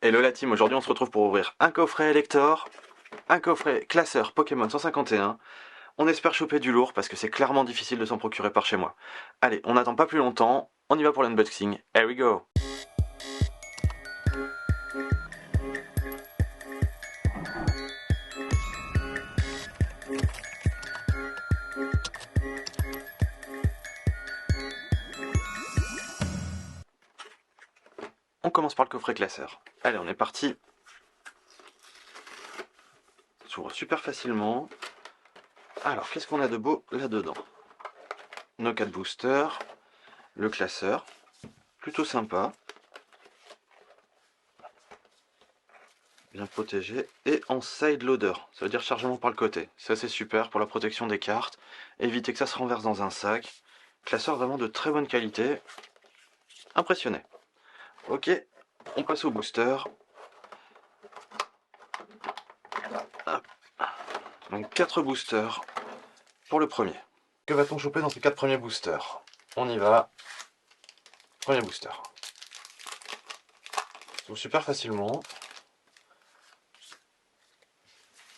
Hello la team, aujourd'hui on se retrouve pour ouvrir un coffret Elector, un coffret classeur Pokémon 151. On espère choper du lourd parce que c'est clairement difficile de s'en procurer par chez moi. Allez, on n'attend pas plus longtemps, on y va pour l'unboxing. Here we go! On commence par le coffret classeur. Allez, on est parti. Ça s'ouvre super facilement. Alors, qu'est-ce qu'on a de beau là-dedans? Nos 4 boosters, le classeur, plutôt sympa. Bien protégé, et en side loader, ça veut dire chargement par le côté. Ça c'est super pour la protection des cartes, éviter que ça se renverse dans un sac. Classeur vraiment de très bonne qualité. Impressionné. Ok, on passe au booster. Hop. Donc 4 boosters pour le premier. Que va-t-on choper dans ces 4 premiers boosters? On y va. Premier booster. Ça s'ouvre super facilement.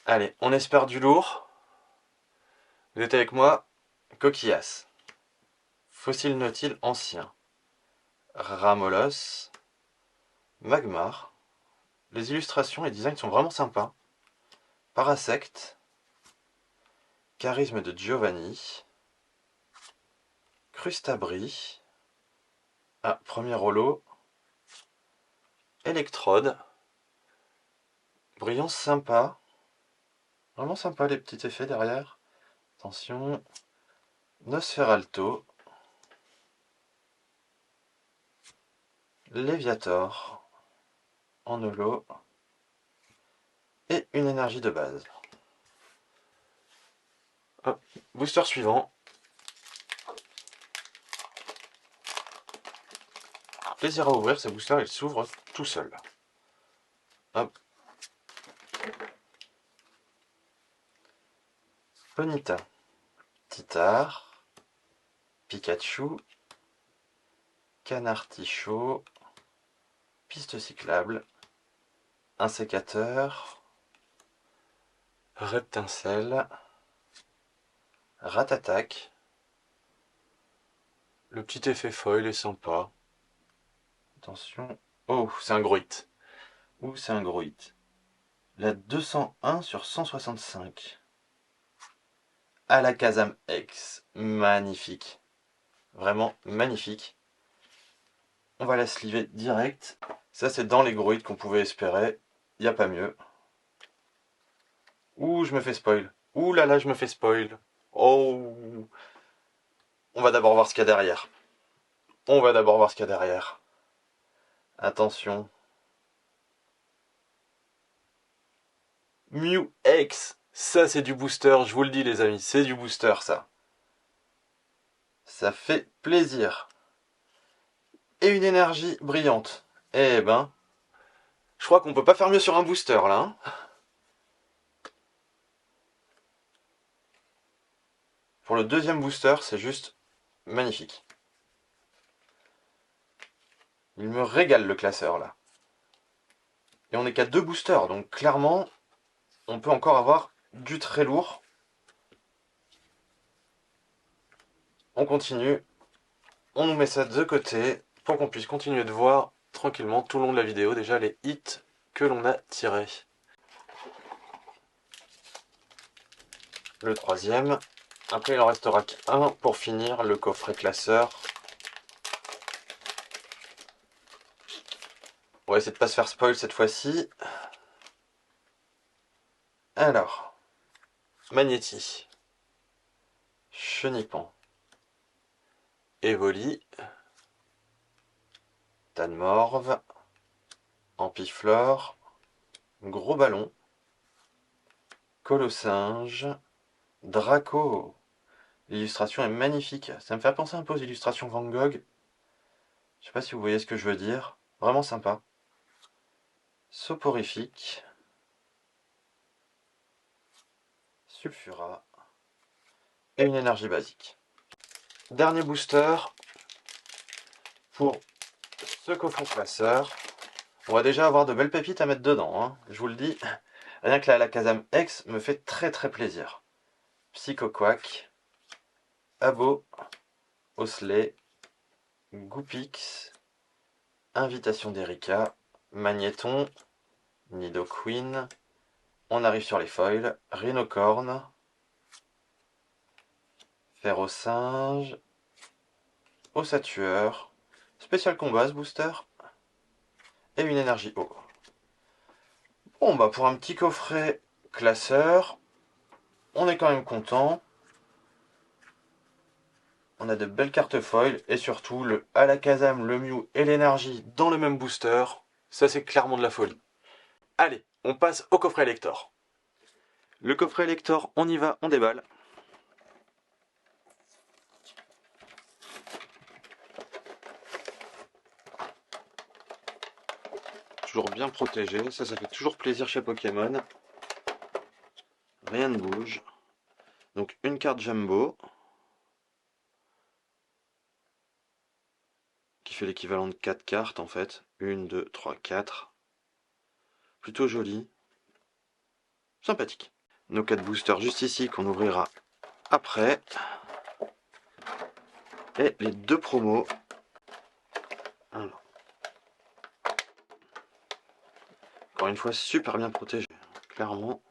Allez, on espère du lourd. Vous êtes avec moi? Coquillas. Fossile nautile ancien. Ramolos. Magmar. Les illustrations et designs sont vraiment sympas. Parasect. Charisme de Giovanni. Crustabri. Ah, premier holo. Electrode. Brillance sympa. Vraiment sympa les petits effets derrière. Attention. Nosferalto. Léviator. En holo. Et une énergie de base. Hop. Booster suivant. Plaisir à ouvrir, ces boosters ils s'ouvrent tout seuls. Hop. Ponyta. Titar. Pikachu. Canard Tichot. Piste cyclable. Un sécateur. Reptincelle. Ratatac. Le petit effet foil est sympa. Attention. Oh, c'est un Grohit. Ouh, c'est un Grohit. La 201 sur 165. Alakazam X. Magnifique. Vraiment magnifique. On va la sliver direct. Ça, c'est dans les Grohits qu'on pouvait espérer. Il n'y a pas mieux. Ouh, je me fais spoil. Ouh là là, je me fais spoil. Oh. On va d'abord voir ce qu'il y a derrière. On va d'abord voir ce qu'il y a derrière. Attention. Mew X. Ça, c'est du booster, je vous le dis les amis. C'est du booster, ça. Ça fait plaisir. Et une énergie brillante. Eh ben, je crois qu'on peut pas faire mieux sur un booster, là. Hein. Pour le deuxième booster, c'est juste magnifique. Il me régale le classeur, là. Et on n'est qu'à 2 boosters, donc clairement, on peut encore avoir du très lourd. On continue. On nous met ça de côté pour qu'on puisse continuer de voir tranquillement tout le long de la vidéo déjà les hits que l'on a tirés. Le troisième. Après, il en restera qu'un pour finir le coffret classeur. On va essayer de pas se faire spoil cette fois-ci. Alors, Magnéti, Chenipan, Evoli, Tanmorve, Ampiflore, Gros Ballon, Colossinge, Draco. L'illustration est magnifique. Ça me fait penser un peu aux illustrations Van Gogh. Je sais pas si vous voyez ce que je veux dire. Vraiment sympa. Soporifique. Sulfura. Et une énergie basique. Dernier booster pour ce coffret classeur. On va déjà avoir de belles pépites à mettre dedans, hein. Je vous le dis. Rien que la Alakazam X me fait très très plaisir. Psycho Quack, Abo, Osley, Goopix, Invitation d'Erika, Magnéton, Nidoqueen. On arrive sur les foils. Rhinocorn, Ferrosinge, Ossatueur, Spécial Combat ce booster, et une énergie eau. Bon bah pour un petit coffret classeur, on est quand même content. On a de belles cartes foil et surtout le Alakazam, le Mew et l'énergie dans le même booster. Ça c'est clairement de la folie. Allez, on passe au coffret Lector. Le coffret Lector, on y va, on déballe. Toujours bien protégé, ça fait toujours plaisir chez Pokémon. Rien ne bouge. Donc une carte Jumbo, qui fait l'équivalent de 4 cartes en fait. 1, 2, 3, 4. Plutôt joli. Sympathique. Nos 4 boosters juste ici qu'on ouvrira après. Et les 2 promos. Alors. Encore une fois, super bien protégé. Clairement.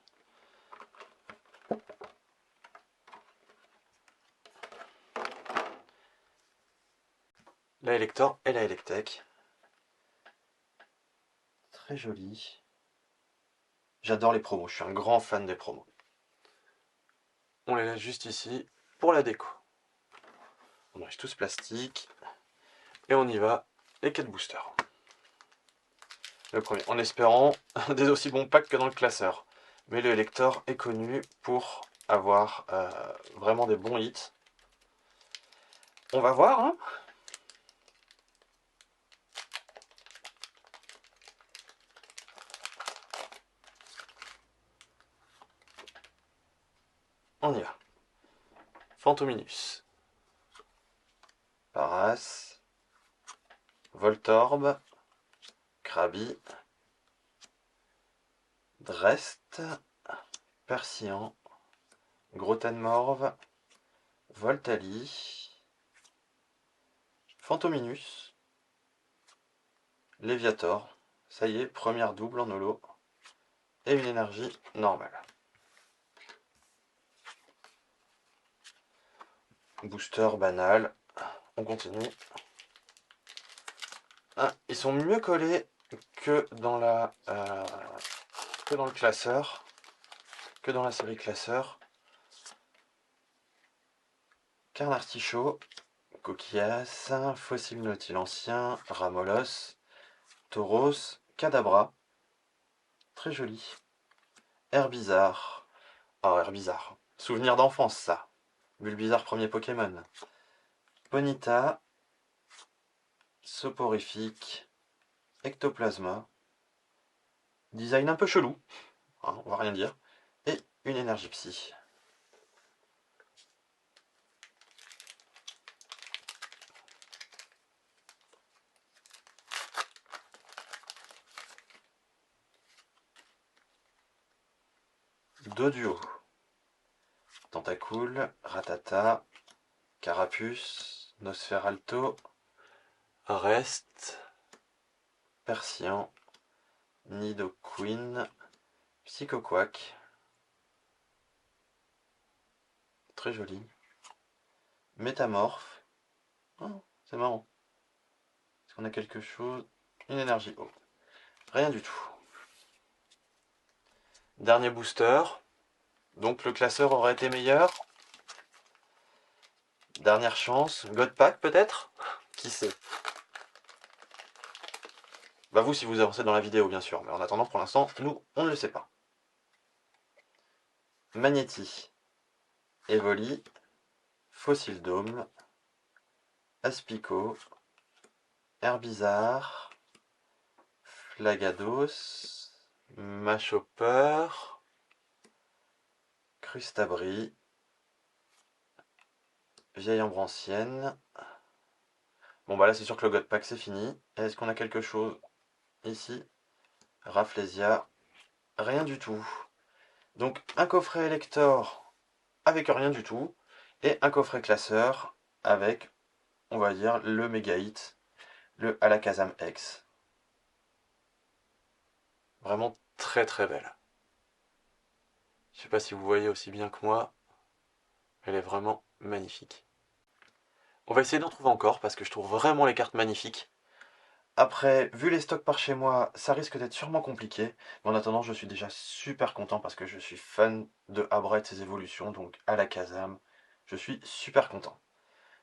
La Elector et la Electek. Très joli. J'adore les promos, je suis un grand fan des promos. On les laisse juste ici pour la déco. On enlève tout ce plastique. Et on y va, les 4 boosters. Le premier, en espérant des aussi bons packs que dans le classeur. Mais le Elector est connu pour avoir vraiment des bons hits. On va voir, hein. On y va. Fantominus, Paras, Voltorb, Krabi, Drest, Persian, Grotenmorve, Voltali, Fantominus, Léviator, ça y est, première double en holo, et une énergie normale. Booster banal, on continue. Ah, ils sont mieux collés que dans le classeur, que dans la série classeur. Carnartichaud, Coquillas, Fossile Nautile ancien, Ramolos, Tauros, Kadabra, très joli. Herbizarre, oh Herbizarre, souvenir d'enfance ça. Bulbizarre premier Pokémon. Ponyta, Soporifique, Ectoplasma, design un peu chelou, hein, on va rien dire, et une énergie psy. Doduo, Tentacool, Ratata, Carapuce, Nosferalto, Rest, Persian, Nidoqueen, Psycho Quack, très joli, Métamorphe, oh, c'est marrant, est-ce qu'on a quelque chose, une énergie haut, rien du tout. Dernier booster, donc le classeur aurait été meilleur. Dernière chance, God Pack peut-être? Qui sait? Bah vous si vous avancez dans la vidéo bien sûr, mais en attendant pour l'instant, nous on ne le sait pas. Magnéti, Evoli, Fossile Dôme, Aspico, Herbizarre, Flagados, Machopper, Crustabri, Vieille Ambre ancienne. Bon bah là c'est sûr que le God Pack c'est fini. Est-ce qu'on a quelque chose? ici, Rafflesia, rien du tout. Donc un coffret Elector avec rien du tout, et un coffret classeur avec, on va dire, le méga hit, le Alakazam X. Vraiment très très belle. Je sais pas si vous voyez aussi bien que moi, elle est vraiment magnifique. On va essayer d'en trouver encore parce que je trouve vraiment les cartes magnifiques. Après, vu les stocks par chez moi, ça risque d'être sûrement compliqué. Mais en attendant, je suis déjà super content parce que je suis fan de Abra et de ses évolutions, donc Alakazam. Je suis super content.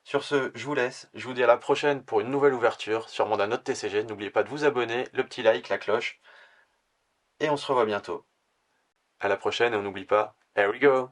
Sur ce, je vous laisse. Je vous dis à la prochaine pour une nouvelle ouverture, sûrement d'un autre TCG. N'oubliez pas de vous abonner, le petit like, la cloche. Et on se revoit bientôt. À la prochaine et on n'oublie pas, here we go!